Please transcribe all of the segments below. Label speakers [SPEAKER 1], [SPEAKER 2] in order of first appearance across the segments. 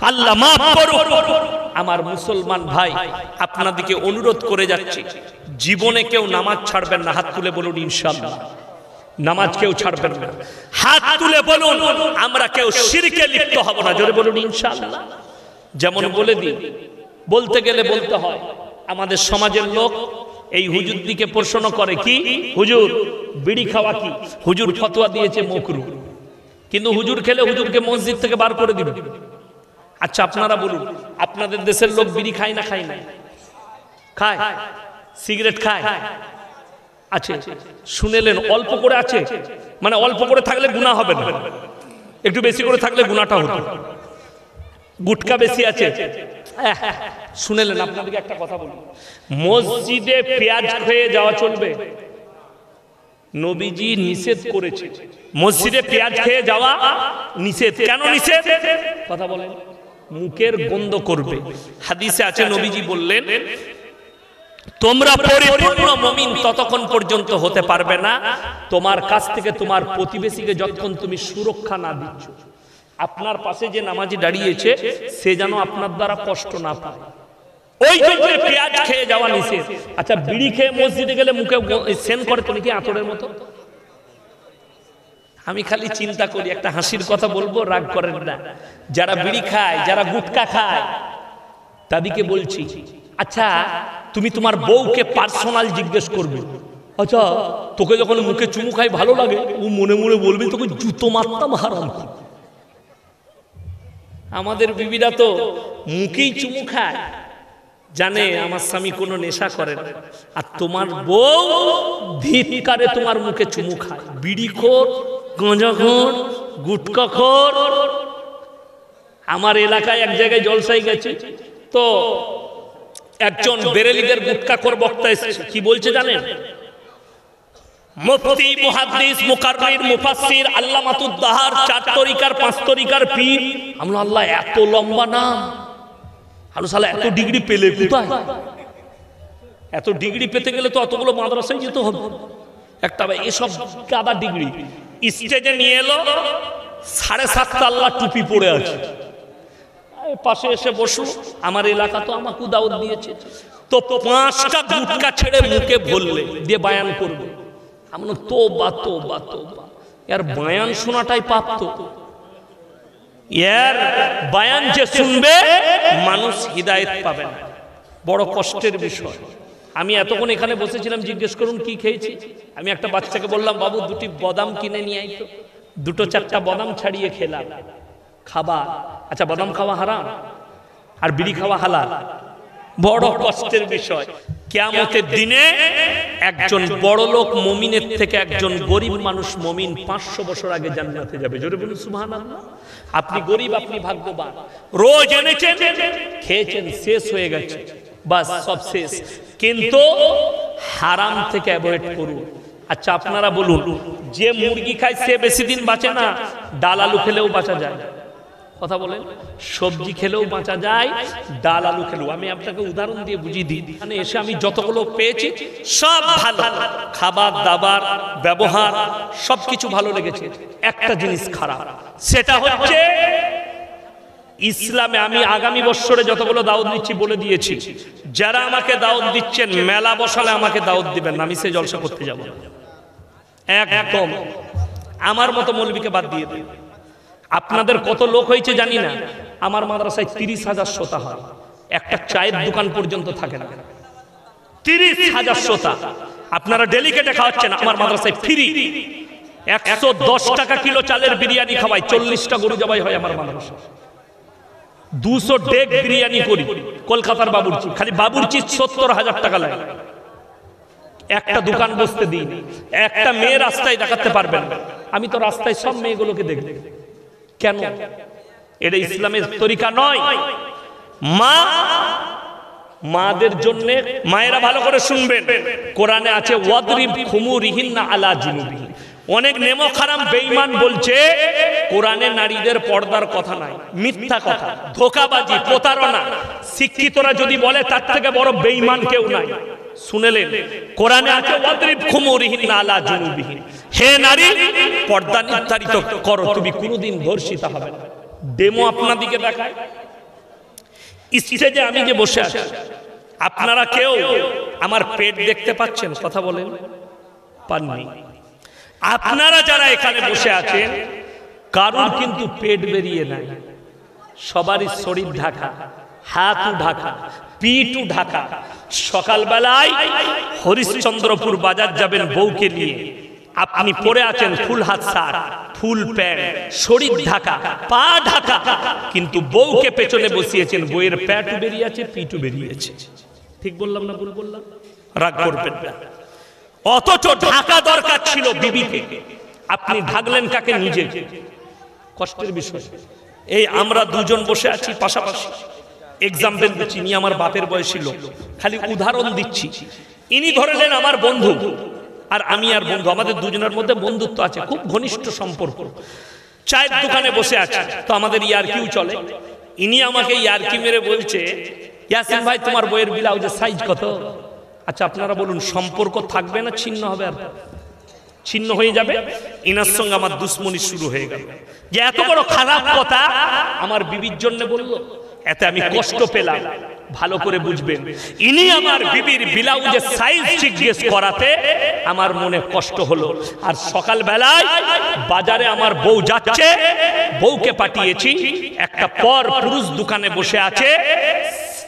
[SPEAKER 1] আল্লাহ মাফ করুন। আমার মুসলমান ভাই, আপনাদেরকে অনুরোধ করে যাচ্ছি, জীবনে কেউ নামাজ ছাড়বেন না। হাত তুলে বলুন ইনশাআল্লাহ। নামাজ কেউ ছাড়বেন না। হাত তুলে বলুন আমরা কেউ শিরকে লিপ্ত হব না। জোরে বলুন ইনশাআল্লাহ। যেমন বলে দিই, বলতে গেলে বলতে হয়, আমাদের সমাজের লোক এই হুজুর দিকে প্রশ্ন করে, কি হুজুর বিড়ি খাওয়া কি? হুজুর ফতোয়া দিয়েছে মাকরুহ, কিন্তু হুজুর খেলে হুজুরকে মসজিদ থেকে বার করে দিবে। আচ্ছা আপনারা বলুন, আপনাদের দেশের লোক বিড়ি খায় না খায় না? খায়। সিগারেট খায়? আছে। শুনেলেন অল্প করে আছে, মানে অল্প করে থাকলে গুনাহ হবে না, একটু বেশি করে থাকলে গুনাহটা হতো। গুটকা বেশি আছে। শুনেলেন, আপনাদেরকে একটা কথা বলি, মসজিদে পেঁয়াজ খেয়ে যাওয়া চলবে? নবীজি নিষেধ করেছে, মসজিদে পেঁয়াজ খেয়ে যাওয়া নিষেধ। কেন নিষেধ? কথা বলেন। মুখের গন্ধ করবে। হাদিসে আছে, নবীজি বললেন, তোমরা পরিপূর্ণ মুমিন ততক্ষণ পর্যন্ত হতে পারবে না তোমার কাছ থেকে তোমার প্রতিবেশীকে যতক্ষণ তুমি সুরক্ষা না দিচ্ছ। আপনার পাশে যে নামাজি দাঁড়িয়েছে সে যেন আপনার দ্বারা কষ্ট না পায়, ওই জন্য পেঁয়াজ খেয়ে যাওয়া নিষেধ। আচ্ছা বিড়ি খেয়ে মসজিদে গেলে মুখে সেন করে তো নাকি আতরের মতো? আমি খালি চিন্তা করি, একটা হাসির কথা বলবো, রাগ করেন না। যারা বিড়ি খায়, যারা গুটকা খায়, তাদেরকে বলছি, আচ্ছা তুমি তোমার বউকে পার্সোনাল জিজ্ঞেস করবে, আচ্ছা তোকে যখন মুখে চুমু খাই ভালো লাগে? ও মনে মনে বলবে তোকে জুতো মারতাম হারাম। আমাদের বিবিরা তো মুখেই চুমু খায়, জানে আমার স্বামী কোনো নেশা করে না, আর তোমার বউ ধিক্কারে তোমার মুখে চুমু খায়। বিড়িখোর, গাঁজাখোর, গুটকাখোর। আমার এলাকায় এক জায়গায় জলসাই গেছে, তো একজন বেরেলিদের গুটকাখোর বক্তা এসেছে। কি বলছে জানেন? মুফতি, মুহাদ্দিস, মুকাররির, মুফাসসির, আল্লামাতুদ দাহার, 4 তরিকার 5 তরিকার পীর। আমরা আল্লাহ এত লম্বা নাম, আলো সালা এত ডিগ্রি পেলে কোথায়? এত ডিগ্রি পেতে গেলে তো অতগুলো মাদ্রাসায় যেতে হবে। একটা এসব গাদা ডিগ্রি স্টেজে নিয়ে এলো, 7.5 আল্লাহ টুপি পরে আছে, পাশে এসে বসু। আমার এলাকা তো আমাকে দাওয়াত দিয়েছে, তো 5টা গুটকা ছেড়ে মুখে ভরলে দিয়ে বায়ান করবে। আমরা তোবা তোবা তোবা, यार बयान শোনাটাই পাপ। তো यार बयान যে শুনবে মানুষ হিদায়াত পাবে না, বড় কষ্টের বিষয়। আমি এতক্ষণ এখানে বসেছিলাম, জিজ্ঞেস করুন কি খেয়েছি। আমি একটা বাচ্চাকে বললাম, বাবু 2টি বাদাম কিনে নিয়ে আই তো। 2-4টা বাদাম ছাড়িয়ে খেলাম। খাবা? আচ্ছা বাদাম খাওয়া হারাম আর বিড়ি খাওয়া হালাল? বড় কষ্টের বিষয়। কিয়ামতের দিনে একজন বড় লোক মুমিনের থেকে একজন গরিব মানুষ মুমিন 500 বছর আগে জান্নাতে যাবে। জোরে বলুন সুবহানাল্লাহ। আপনি গরিব, আপনি ভাগ্যবান, রোজ এনেছেন, খেয়েছেন, শেষ হয়ে গেছে, বাস সব শেষ। কিন্তু হারাম থেকে অ্যাভয়েড করুন। আচ্ছা আপনারা বলুন, যে মুরগি খায় সে বেশি দিন বাঁচে না? ডাল আলু খেলেও বাঁচা যায়। কথা বলেন। সবজি খেলেও বাঁচা যায়, ডাল আলু খেলেও। আমি আপনাকে উদাহরণ দিয়ে বুঝিয়ে দিই। মানে এসে আমি যতগুলো পেয়েছি সব ভালো, খাবার দাবার ব্যবহার সবকিছু ভালো লেগেছে। একটা জিনিস খারাপ, সেটা হচ্ছে ইসলামে আমি আগামী বছরে যতগুলো দাওয়াত দিচ্ছি বলে দিয়েছি, যারা আমাকে দাওয়াত দিচ্ছেন মেলা বসালে আমাকে দাওয়াত দিবেন না, আমি সে জলসা করতে যাব একদম। আমার মতো মৌলবীকে বাদ দিয়ে দিন। আপনাদের কত লোক হয়েছে জানি না, আমার মাদ্রাসায় 30,000 শ্রোতা হয়, একটা চায়ের দোকান পর্যন্ত থাকে না। 30,000 শ্রোতা। আপনারা ডেলিকেটে খাওয়াচ্ছেন, আমার মাদ্রাসায় ফ্রি 110 টাকা কিলো চালের বিরিয়ানি খাওয়াই, 40টা গরু জবাই হয় আমার মাদ্রাসায়। 200 ডেক বিরিয়ানি করি কলকাতার বাবুর্চি, খালি বাবুর্চি 70,000 টাকা লাগে। একটা দোকান বসতে দিই, একটা মেয়ে রাস্তায় দেখাতে পারবেন। আমি তো রাস্তায় সব মেয়েগুলোকে দেখব কেন? এটা ইসলামের তরিকা নয়। মা মাদের জন্য, মায়েরা ভালো করে শুনবেন, কোরআনে আছে ওয়াদরিব খুমুরিহিন্না আলা জুনুবিহি। অনেক নেমো খারাম বেঈমান বলছে কোরআনে নারীদের পর্দার কথা নাই, মিথ্যা কথা, ধোঁকাবাজি, প্রতারণা। শিক্ষিতরা যদি বলে তার থেকে বড় বেঈমান কেউ নাই। শুনেলেন, কোরআনে আছে ওয়াদরিব খুমুরিহিন্না আলা জুনুবিহি। হে নারী, পর্দা নির্ধারিত করো, তুমি কোনোদিন ধর্ষিতা হবে না। ডেমো আপনাদিকে দেখায়। স্টেজে আমি যে বসে আছি, আপনারা কেউ আমার পেট দেখতে পাচ্ছেন? কথা বলেন, পাননি? আপনারা যারা এখানে বসে আছেন, কারুর কিন্তু পেট বেরিয়ে নাই, সবারই শরীর ঢাকা, হাতও ঢাকা, পিঠও ঢাকা। সকালবেলায় হরিশ্চন্দ্রপুর বাজার যাবেন বউকে নিয়ে, আপনি পরে আছেন ফুল হাত শার্ট, ফুল প্যান্ট, শরীর ঢাকা, পা ঢাকা, কিন্তু বউকে পেছনে বসিয়েছেন, বউয়ের প্যাটও বেরিয়ে আছে, পিঠও বেরিয়েছে। ঠিক বললাম না ভুল বললাম? রাগ করবেন না। অথচ ঢাকা দরকার ছিল বিবিকে, আপনি ঢাকলেন কাকে? নিজে। কষ্টের বিষয়। এই আমরা দুজন বসে আছি পাশাপাশি, এক্সাম্পল দিচ্ছি, ইনি আমার বাপের বয়সী লোক, খালি উদাহরণ দিচ্ছি। ইনি ধরলেন আমার বন্ধু, আর আমি আর বন্ধু, আমাদের দুজনের মধ্যে বন্ধুত্ব আছে, খুব ঘনিষ্ঠ সম্পর্ক। চায়ের দোকানে বসে আছে, তো আমাদের ইয়ারকিউ চলে। ইনি আমাকে ইয়ারকি মেরে বলছে, ইয়াসিন ভাই তোমার বইয়ের ব্লাউজের সাইজ কত? আচ্ছা আপনারা বলুন, সম্পর্ক থাকবে না ছিন্ন হবে? আর ছিন্ন হয়ে যাবে। ইনার সঙ্গে আমার দুশ্মনী শুরু হয়ে গেল, যে এত বড় খারাপ কথা আমার বিবির জন্য বললো, এতে আমি কষ্ট পেলাম। ভালো করে বুঝবেন, ইনি আমার বিবির ব্লাউজের সাইজ জিজ্ঞেস করাতে আমার মনে কষ্ট হলো। আর সকাল বেলায় বাজারে আমার বউ যাচ্ছে, বউকে পাঠিয়েছি, একটা পর পুরুষ দোকানে বসে আছে,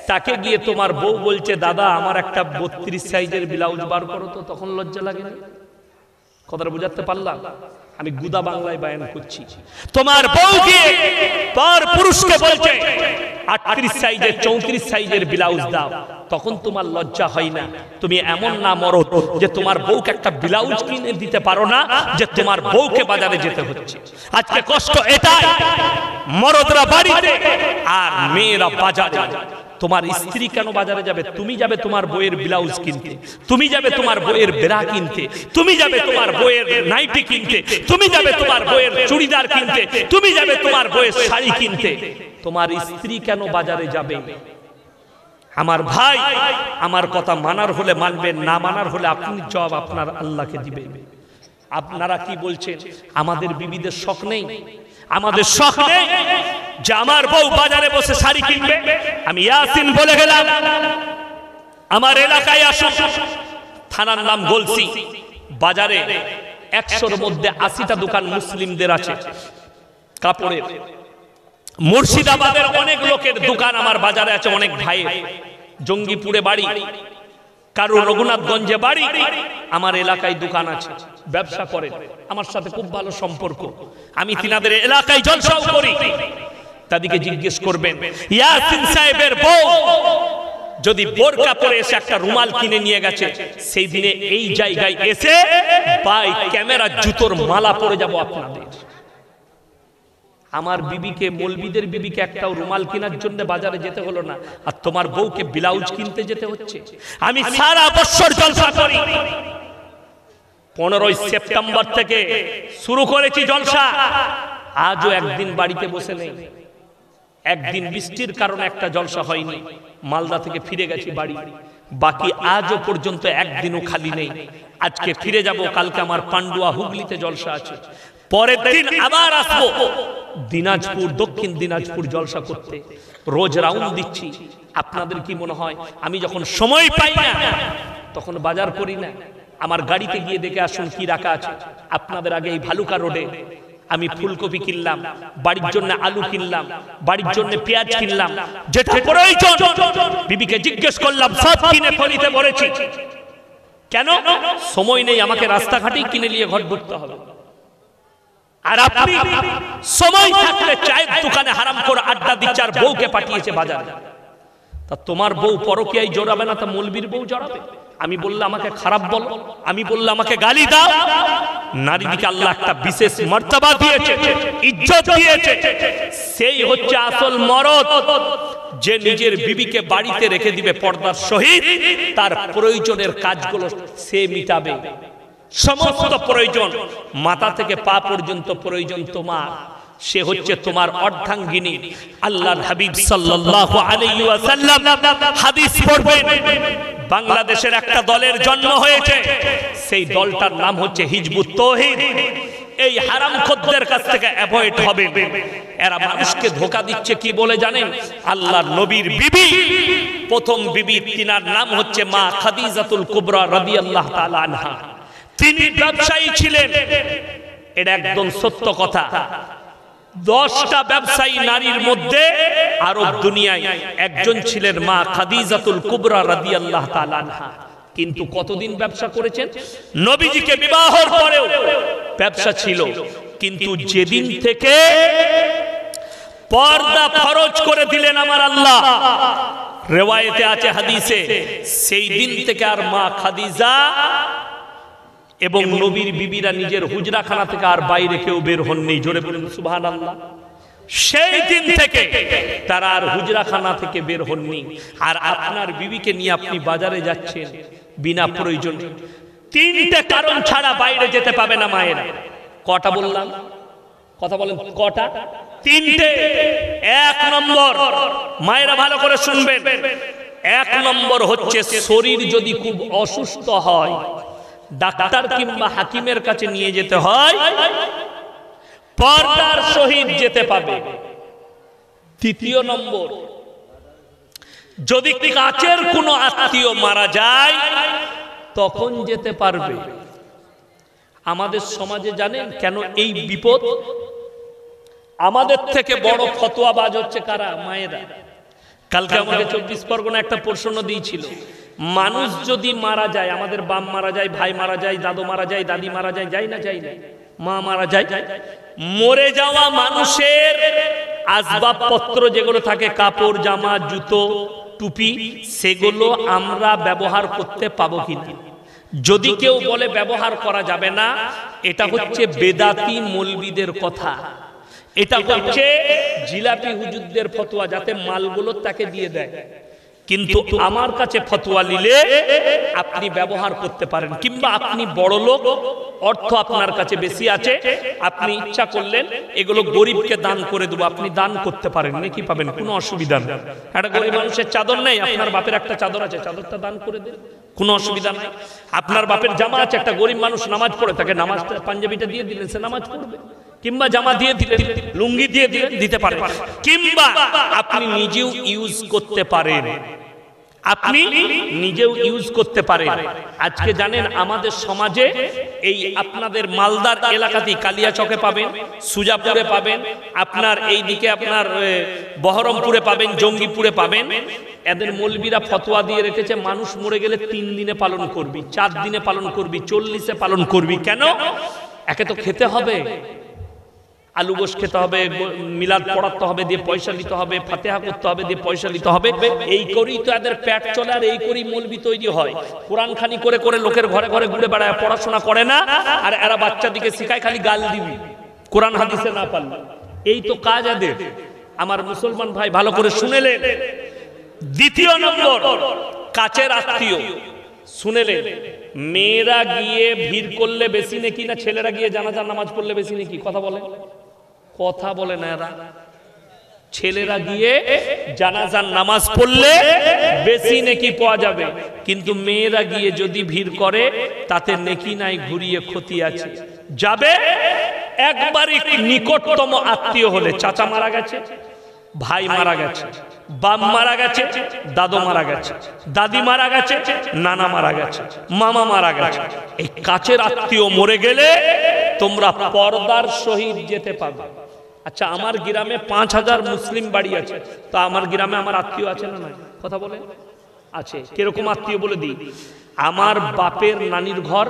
[SPEAKER 1] তাকে গিয়ে তোমার বউ বলছে, দাদা আমার একটা 32 সাইজের ব্লাউজ বার করো তো। তখন লজ্জা লাগে না? কথাটা বুঝাতে পারলাম? আমি গুদা বাংলায় বায়ান করছি। তোমার বউ গিয়ে পর পুরুষকে বলছে 38 সাইজের 34 সাইজের ব্লাউজ দাও, তখন তোমার লজ্জা হয় না? তুমি এমন না মরদ যে তোমার বউকে একটা ব্লাউজ কিনে দিতে পারো না, যে তোমার বউকে বাজারে যেতে হচ্ছে। আজকে কষ্ট এটাই, মরদরা বাড়িতে আর মেয়েরা বাজারে। তোমার স্ত্রী কেন বাজারে যাবে? তুমি যাবে তোমার বইয়ের ব্লাউজ কিনতে, তুমি যাবে তোমার বইয়ের বেড়া কিনতে, তুমি যাবে তোমার বইয়ের নাইটি কিনতে, তুমি যাবে তোমার বইয়ের চুড়িদার কিনতে, তুমি যাবে তোমার বইয়ের শাড়ি কিনতে। তোমার স্ত্রী কেন বাজারে যাবে? আমার ভাই, আমার কথা মানার হলে মানবেন, না মানার হলে আপনি জবাব আপনার আল্লাহকে দিবেন। আপনারা কি বলছেন? আমাদের বিবিদের শখ নেই? আমাদের শখ নেই যে আমার বউ বাজারে বসে শাড়ি কিনবে? আমি ইয়াসিন বলে গেলাম, আমার এলাকায় আসুন, থানার নাম গলসি, বাজারে 100-র মধ্যে 80টা দোকান মুসলিমদের আছে কাপড়ের। মুর্শিদাবাদের অনেক লোকের দোকান আমার বাজারে আছে, অনেক ভাইয়ের। জঙ্গিপুরে বাড়ি, কারো রঘুনাথগঞ্জে বাড়ি, আমার এলাকায় দোকান আছে, ব্যবসা করে, আমার সাথে খুব ভালো সম্পর্ক। আমি তিনাদের এলাকায় জলসাও করি। তাদেরকে জিজ্ঞেস করবেন, ইয়াসিন সাহেবের বউ যদি বোরকা পরে এসে একটা রুমাল কিনে নিয়ে গেছে, সেই দিনে এই জায়গায় এসে বাই ক্যামেরা জুতোর মালা পরে যাব আপনাদের। আমার বিবিকে, মৌলবীদের বিবিকে একটাও রুমাল কেনার জন্য বাজারে যেতে হলো না, আর তোমার বউকে ব্লাউজ কিনতে যেতে হচ্ছে। আমি সারা বছর জলসা করি, 15ই সেপ্টেম্বর থেকে শুরু করেছি জলসা, আজও একদিন বাড়িতে বসে নেই। একদিন বৃষ্টির কারণে একটা জলসা হয়নি, মালদা থেকে ফিরে গেছি বাড়ি, বাকি আজও পর্যন্ত একদিনও খালি নেই। আজকে ফিরে যাব, কালকে আমার পান্ডুয়া হুগলিতে জলসা আছে, পরের দিন আবার আসবো দিনাজপুর, দক্ষিণ দিনাজপুর জলসা করতে। রোজ রাউন্ড দিচ্ছি। আপনাদের কি মনে হয় আমি যখন সময় পাই না তখন বাজার করি না? আমার গাড়িতে গিয়ে দেখে আসুন কি রাখা আছে। আপনাদের আগে এই ভালুকা রোডে আমি ফুলকপি কিনলাম, বাড়ির জন্য আলু কিনলাম, বাড়ির জন্য পেঁয়াজ কিনলাম, যেটা প্রয়োজন বিবিকে জিজ্ঞেস করলাম, সব কিনে ফলিতে ভরেছি। কেন? সময় নেই, আমাকে রাস্তাঘাটেই কিনে নিয়ে ঘর ঢুকতে হবে। আর আপনি সময় থাকলে চায়ের দোকানে হারাম করে আড্ডা দিচ্ছে, আর বউকে পাঠিয়েছে বাজারে। তা তোমার বউ পরকীয়ায় জড়াবে না, তা মৌলবীর বউ জড়াবে? আমি বললে আমাকে খারাপ বলো, আমি বললে আমাকে গালি দাও। নারীদিকে আল্লাহ একটা বিশেষ মর্যাদা দিয়েছে, ইজ্জত দিয়েছে। সেই হচ্ছে আসল মরদ, যে নিজের বিবিকে বাড়িতে রেখে দিবে পর্দার সহিত, তার প্রয়োজনের কাজগুলো সে মিটাবে। সমস্ত প্রয়োজন, মাথা থেকে পা পর্যন্ত প্রয়োজন তোমার। সে হচ্ছে তোমার অর্ধাঙ্গিনী। আল্লাহর হাবিব সাল্লাল্লাহু আলাইহি ওয়াসাল্লাম হাদিস পড়বেন, বাংলাদেশের একটা দলের জন্ম হয়েছে, সেই দলটার নাম হচ্ছে হিজবুত তাওহীদ। এই হারামখোরদের কাছ থেকে অ্যাভয়েড হবেন। এরা মানুষকে ধোঁকা দিচ্ছে কি বলে জানেন? আল্লাহর নবীর বিবি, প্রথম বিবি, তিনার নাম হচ্ছে মা খাদিজাতুল কুবরা রাদিয়াল্লাহু তাআলা আনহা। তিনি ব্যবসায়ী ছিলেন, এটা একদম সত্য কথা। 10টা ব্যবসায়ী নারীর মধ্যে আরব দুনিয়ায় একজন ছিলেন মা খাদিজাতুল কুবরা রাদিয়াল্লাহু তাআলা আনহা। কিন্তু কতদিন ব্যবসা করেছেন? নবীজিকে বিবাহের পরেও ব্যবসা ছিল, কিন্তু যেদিন থেকে পর্দা ফরজ করে দিলেন আমার আল্লাহ, রিওয়ায়েতে আছে হাদিসে, সেই দিন থেকে আর মা খাদিজা এবং নবীর বিবিরা নিজের হুজরাখানা থেকে আর বাইরে কেউ বের হননি। জোরে বলুন সুবহানাল্লাহ। সেই দিন থেকে তারা আর হুজরাখানা থেকে বের হননি। আর আপনার বিবিকে নিয়ে আপনি বাজারে যাচ্ছেন বিনা প্রয়োজনে, 3টে কারণ ছাড়া বাইরে যেতে পাবে না মায়েরা। কটা বললাম? কথা বলেন কটা? 3টে। 1 নম্বর, মায়েরা ভালো করে শুনবেন, 1 নম্বর হচ্ছে শরীর যদি খুব অসুস্থ হয়, ডাক্তার কিংবা হাকিমের কাছে নিয়ে যেতে হয়, পর্দার সহিত যেতে পাবে। 2 নম্বর, যদি কাছের কোনো আত্মীয় মারা যায় তখন যেতে পারবে। আমাদের সমাজে জানেন কেন এই বিপদ? আমাদের থেকে বড় ফতোয়াবাজ হচ্ছে কারা? মায়েরা। কালকে আমাকে 24 পরগনা একটা প্রশ্ন দিয়েছিল, মানুষ যদি মারা যায়, আমাদের বাপ মারা যায়, ভাই মারা যায়, দাদু মারা যায়, দাদি মারা যায়, যাই না যাই না, মা মারা যায়, মরে যাওয়া মানুষের আসবাবপত্র যেগুলো থাকে, কাপড়, জামা, জুতো, টুপি, সেগুলো আমরা ব্যবহার করতে পাবো কিনা? যদি কেউ বলে ব্যবহার করা যাবে না, এটা হচ্ছে বেদাতি মৌলবীদের কথা, এটা হচ্ছে জিলাপি হুজুরদের ফতোয়া, যাতে মালগুলো তাকে দিয়ে দেয়। কিন্তু আমার কাছে ফতোয়া নিলে আপনি ব্যবহার করতে পারেন, কিংবা আপনি বড় লোক, অর্থ আপনার কাছে বেশি আছে, আপনি ইচ্ছা করলেন এগুলো গরিবকে দান করে দেবো, আপনি দান করতে পারেন, নাকি পাবেন, কোনো অসুবিধা নেই। একটা গরিব মানুষের চাদর নেই, আপনার বাপের একটা চাদর আছে, চাদরটা দান করে দেন, কোনো অসুবিধা নেই। আপনার বাপের জামা আছে, একটা গরিব মানুষ নামাজ পড়ে থাকে, নামাজটা পাঞ্জাবিটা দিয়ে দিলেন, সে নামাজ পড়বে, কিংবা জামা দিয়ে দিলেন, লুঙ্গি দিয়ে দিতে পারেন, কিংবা আপনি নিজেও ইউজ করতে পারেন, আপনি নিজেও ইউজ করতে পারেন। আজকে জানেন আমাদের সমাজে এই আপনাদের মালদার এলাকাতেই কালিয়াচকে পাবেন, সুজাপুরে পাবেন, আপনার এই দিকে আপনার বহরমপুরে পাবেন, জঙ্গিপুরে পাবেন, এদের মৌলবীরা ফতোয়া দিয়ে রেখেছে মানুষ মরে গেলে 3 দিনে পালন করবি, 4 দিনে পালন করবি, 40-এ পালন করবি। কেন? একে তো খেতে হবে, আলু গোশ খেতে হবে, মিলাদ পড়াতে হবে, দিয়ে পয়সা নিতে হবে, ফাতিহা করতে হবে, দিয়ে পয়সা নিতে হবে, এই করেই তো এদের পেট চলে, আর এই করেই মৌলবি তৈরি হয়। কোরআন খানি করে করে লোকের ঘরে ঘরে ঘুরে বেড়ায়, পড়াশোনা করে না, আর এরা বাচ্চাদিকে শিখায় খালি গাল দিবি, কোরআন হাদিসে না পারলে। এই তো কাজ এদের। আমার মুসলমান ভাই ভালো করে শুনেলেন। 2 নম্বর, কাছের আত্মীয়। শুনেলেন, মেয়েরা গিয়ে ভিড় করলে বেশি নাকি না ছেলেরা গিয়ে জানাজার নামাজ পড়লে বেশি নাকি? কথা বলে, কথা বলে না এরা। ছেলেরা গিয়ে জানাজার নামাজ পড়লে বেশি নেকি পাওয়া যাবে, কিন্তু মেয়েরা গিয়ে যদি ভিড় করে তাতে নেকি নাই, ঘুরিয়ে ক্ষতি আছে। যাবে একবারই নিকটতম আত্মীয় হলে, চাচা মারা গেছে, ভাই মারা গেছে, বাপ মারা গেছে, দাদু মারা গেছে, দাদি মারা গেছে, নানা মারা গেছে, মামা মারা গেছে, এই কাছের আত্মীয় মরে গেলে তোমরা পর্দার সহিত যেতে পারবে। আচ্ছা, আমার গ্রামে 5000 মুসলিম বাড়ি আছে, তো আমার গ্রামে আমার আত্মীয় আছে না? কথা বলে আছে। কিরকম আত্মীয় বলে দিই। আমার বাপের নানির ঘর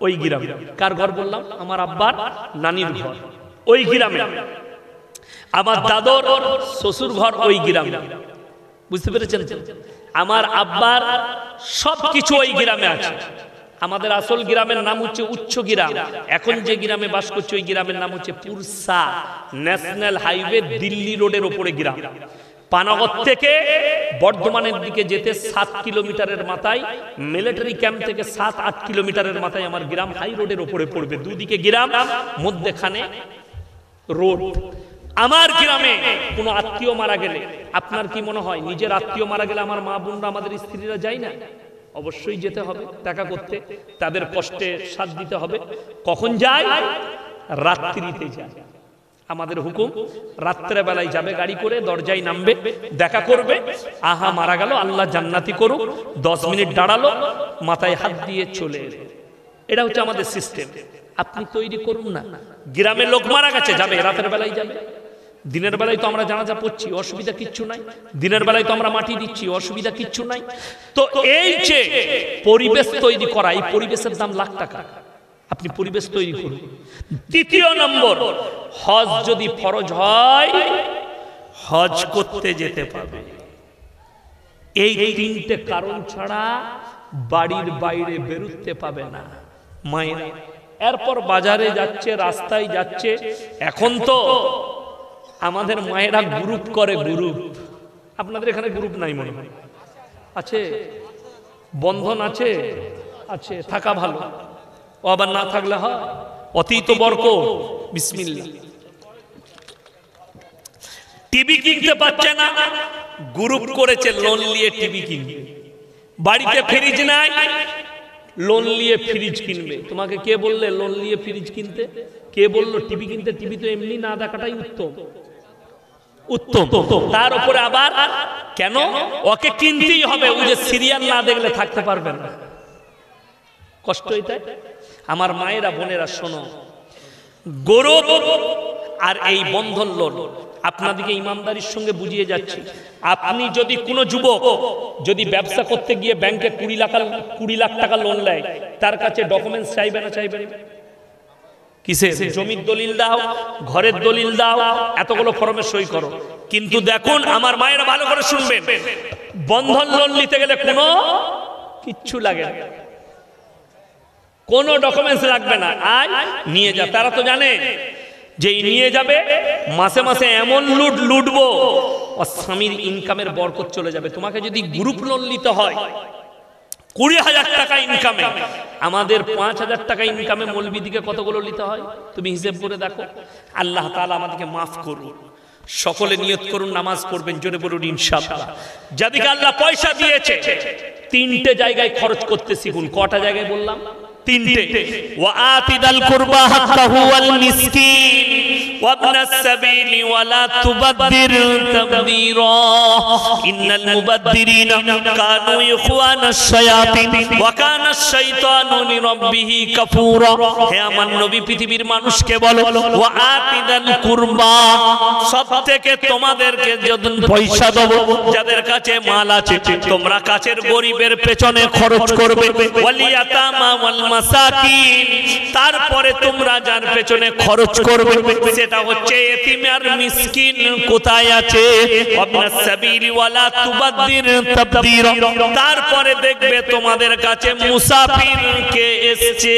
[SPEAKER 1] ওই গ্রামে। কার ঘর বললাম? আমার আব্বার নানির ঘর ওই গ্রামে। আমার দাদর শ্বশুর ঘর ওই গ্রামে। বুঝতে পেরেছেন? আমার আব্বার সবকিছু ওই গ্রামে আছে। আমাদের আসল গ্রামের নাম হচ্ছে উচ্চ গ্রাম। এখন যে গ্রামে বাস করছে ওই গ্রামের নাম হচ্ছে পুরসা, ন্যাশনাল হাইওয়ে দিল্লি রোডের উপরে গ্রাম। পানাগড় থেকে বর্ধমানের দিকে যেতে 7 কিলোমিটারের মাথায়, মিলিটারি ক্যাম্প থেকে 7-8 কিলোমিটারের মাথায় আমার গ্রাম, হাই রোডের উপরে পড়বে। দুদিকে গ্রাম, মধ্যখানে রোড। আমার গ্রামে কোনো আত্মীয় মারা গেলে আপনার কি মনে হয় নিজের আত্মীয় মারা গেলে আমার মা বোনরা, আমাদের স্ত্রীরা যায় না? অবশ্যই যেতে হবে দেখা করতে, তাদের কষ্টে সাথ দিতে হবে। কখন যায়? রাত্রিতে যায়। আমাদের হুকুম রাত্রে বেলায় যাবে গাড়ি করে, দরজায় নামবে, দেখা করবে, আহা মারা গেল, আল্লাহ জান্নাতি করুক, 10 মিনিট দাঁড়ালো, মাথায় হাত দিয়ে চলে এলো। এটা হচ্ছে আমাদের সিস্টেম। আপনি তৈরি করুন না। গ্রামের লোক মারা গেছে, যাবে রাতের বেলায় যাবে। দিনের বেলায় তো আমরা জানাজা পড়ছি, অসুবিধা কিচ্ছু নাই। দিনের বেলায় তো আমরা মাটি দিচ্ছি, অসুবিধা কিচ্ছু নাই। তো এই যে পরিবেশ তৈরি করা, এই পরিবেশের দাম লাখ টাকা। আপনি পরিবেশ তৈরি করুন। দ্বিতীয় নম্বর, হজ যদি ফরজ হয়, হজ করতে যেতে পারবে। এই তিনটে কারণ ছাড়া বাড়ির বাইরে বেরোতে পাবে না মায়েরা। এরপর বাজারে যাচ্ছে, রাস্তায় যাচ্ছে। এখন তো আমাদের মায়েরা গ্রুপ করে, গ্রুপ। আপনাদের এখানে গ্রুপ নাই মনে হয়? আছে, বন্ধন আছে, আছে, থাকা ভালো। ও আবার না থাকলে হয় অতীত বরকত। বিসমিল্লাহ। টিভি কিনতে পারছে না, গ্রুপ করেছে, লোন নিয়ে টিভি কিনবে। বাড়িতে ফ্রিজ নাই, লোন নিয়ে ফ্রিজ কিনবে। তোমাকে কে বললে লোন নিয়ে ফ্রিজ কিনতে? কে বললো টিভি কিনতে? টিভি তো এমনি না দেখাটাই উত্তম, উত্তম। তার উপরে আবার কেন ওকে কিনতেই হবে? ও যে সিরিয়াল না দেখলে থাকতে পারবে না। কষ্ট এটাই। আমার মায়েরা, বোনেরা শোনো, গরব আর এই বন্ধন লোন আপনাদেরকে ইমানদারির সঙ্গে বুঝিয়ে যাচ্ছি। আপনি যদি কোনো যুবক যদি ব্যবসা করতে গিয়ে ব্যাংকে 20 লাখ টাকা লোন নেয়, তার কাছে ডকুমেন্টস চাইবে না? চাইবে না। কিসের? জমির দলিল দাও, ঘরের দলিল দাও, এতগুলো ফর্মে সই করো। কিন্তু দেখুন আমার মায়েরা, ভালো করে শুনবেন, বন্ধন লোন নিতে গেলে কোনো কিচ্ছু লাগে না, কোনো ডকুমেন্টস লাগবে না। আয় নিয়ে যা। তারা তো জানে যে নিয়ে যাবে, মাসে মাসে এমন লুটবো, ও স্বামীর ইনকামের বরকত চলে যাবে। তোমাকে যদি গ্রুপ লোন নিতে হয় 20,000 টাকা ইনকামে, আমাদের 5,000 টাকা ইনকামে মৌলবীদিকে কতগুলো নিতে হয় তুমি হিসেব করে দেখো। আল্লাহ তাআলা আমাদেরকে মাফ করুন। সকলে নিয়ত করুন, নামাজ পড়বেন, জোরে বলুন ইনশাআল্লাহ। যাদেরকে আল্লাহ পয়সা দিয়েছে, 3টে জায়গায় খরচ করতে শিখুন। কটা জায়গায় বললাম? 3টে। ওয়া আতিদাল কুরবা হাক্কাহু ওয়াল মিসকিন ওয়া ইবনাস সাবিলি ওয়া লা তুবাদদির তাবদীরা ইন্নাল মুবাদদিরিনা কানু ইখওয়ানাশ শায়াতিন ওয়া কানাশ শাইতানু লিরাব্বিহি কাফুরা। হে আমার নবী, পৃথিবীর মানুষকে বলো, ওয়া আতিদাল কুরবা, সবথেকে তোমাদেরকে যখন পয়সা দেব, যাদের কাছে মাল আছে, তোমরা কাছের গরিবের পেছনে খরচ করবে। ওয়াল ইয়াতামা ওয়াল মাসাকিন, তারপরে তোমরা যার পেছনে খরচ করবে সেটা হচ্ছে এতিম আর মিসকিন। কোথায় আছে? ওয়াবনাস সাবিলি ওয়ালা তুবাদদির তাবদীরা, তারপরে দেখবে তোমাদের কাছে মুসাফির কে এসেছে।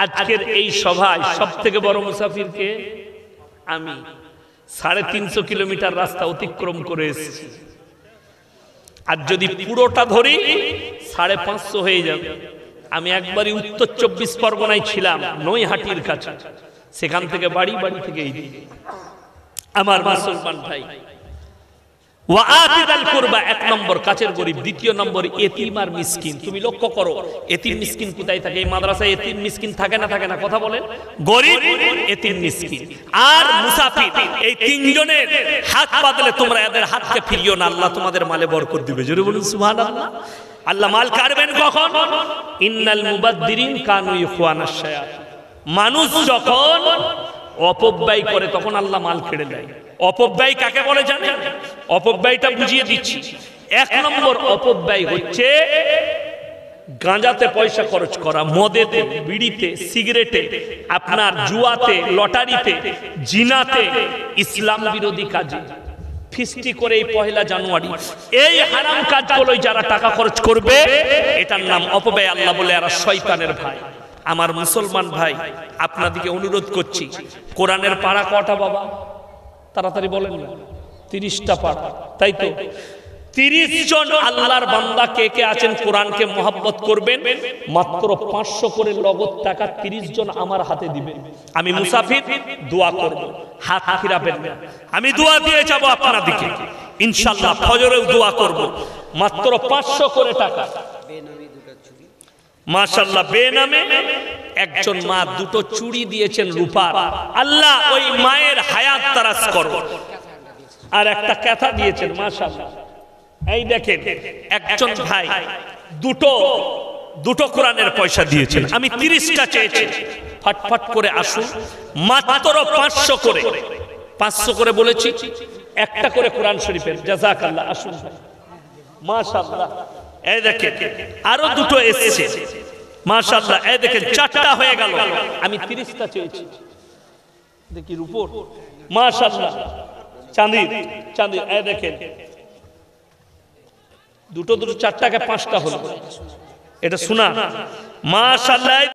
[SPEAKER 1] আজকের এই সভায় সবথেকে বড় মুসাফির কে? আমি। 350 কিলোমিটার রাস্তা অতিক্রম করে এসেছি। আর যদি পুরোটা ধরি 550 হয়ে যাবে। আমি একবারই উত্তর 24 পরগনায় ছিলাম, নৈহাটির কাছে। সেখান থেকে বাড়ি, বাড়ি থেকে এই দিকে। আমার মুসলমান ভাই, ওয়া আতিদাল কুরবা 1 নম্বর কাছের গরিব, 2 নম্বর এতিম আর মিসকিন। তুমি লক্ষ্য করো এতিম মিসকিন কোথায় থাকে? এই মাদ্রাসায় এতিম মিসকিন থাকে না? থাকে না? কথা বলেন। গরিব, এতিম, মিসকিন আর মুসাফির, এই 3 জনের হাত বাদলে তোমরা এদের হাতকে ফিরিও না। আল্লাহ তোমাদের মালে বরকত দিবে। জোরে বলুন সুবহানাল্লাহ। আল্লাহ মাল কাড়বেন কখন? ইন্নাল মুবাদদিরিন কানু ইখওয়ানাশ শায়াতিন। মানুষ যখন অপব্যয় করে তখন আল্লাহ মাল কেড়ে নেয়। অপব্যয় কাকে বলে জানেন? অপব্যয়টা বুঝিয়ে দিচ্ছি। 1 নম্বর অপব্যয় হচ্ছে গাঁজাতে পয়সা খরচ করা, মদেতে, বিড়িতে, সিগারেটে, আপনার জুয়াতে, লটারিতে, জিনাতে, ইসলাম বিরোধী কাজে, ফিস্টি করে এই 1 জানুয়ারি এই হারাম কাজগুলোই যারা টাকা খরচ করবে, এটার নাম অপব্যয়। আল্লাহ বলে এরা শয়তানের ভাই। আমার মুসলমান ভাই, আপনাদেরকে অনুরোধ করছি, কোরআনের পারা কটা বাবা? তাড়াতাড়ি বলেন না। 30টা পারা, তাই তো? 30 জন আল্লাহর বান্দা কে কে আছেন কোরআনকে মহব্বত করবেন? মাত্র 500 করে নগদ টাকা 30 জন আমার হাতে দিবেন। আমি মুসাফির, দোয়া করব, হাত ফিরাবেন না। আমি দোয়া দিয়ে যাব আপনাদেরকে ইনশাআল্লাহ। ফজরেও দোয়া করব। মাত্র 500 করে টাকা, মাশাআল্লাহ বেনামে একজন মা দুটো চুড়ি দিয়েছেন রূপার, আল্লাহ ওই মায়ের হায়াত তারাস করো। আর একটা কথা দিয়েছেন মাশাআল্লাহ। এই দেখেন একজন ভাই দুটো কোরআনের পয়সা দিয়েছেন, আমি 30টা চেয়েছি, ফটফট করে আসুন, মাত্র 500 করে, 500 করে বলেছি, একটা করে কোরআন শরীফের, জাযাকাল্লাহ। আসুন মাশাআল্লাহ। এই দেখেন আরো দুটো এসেছে মাশাআল্লাহ। এই দেখেন 4টা হয়ে গেল, আমি 30টা চেয়েছি। দেখি রূপোর মাশাআল্লাহ, চাঁদি। এই দেখেন দুটো 4টাকে 5টা হলো, এটা শোনা মাশাআল্লাহ।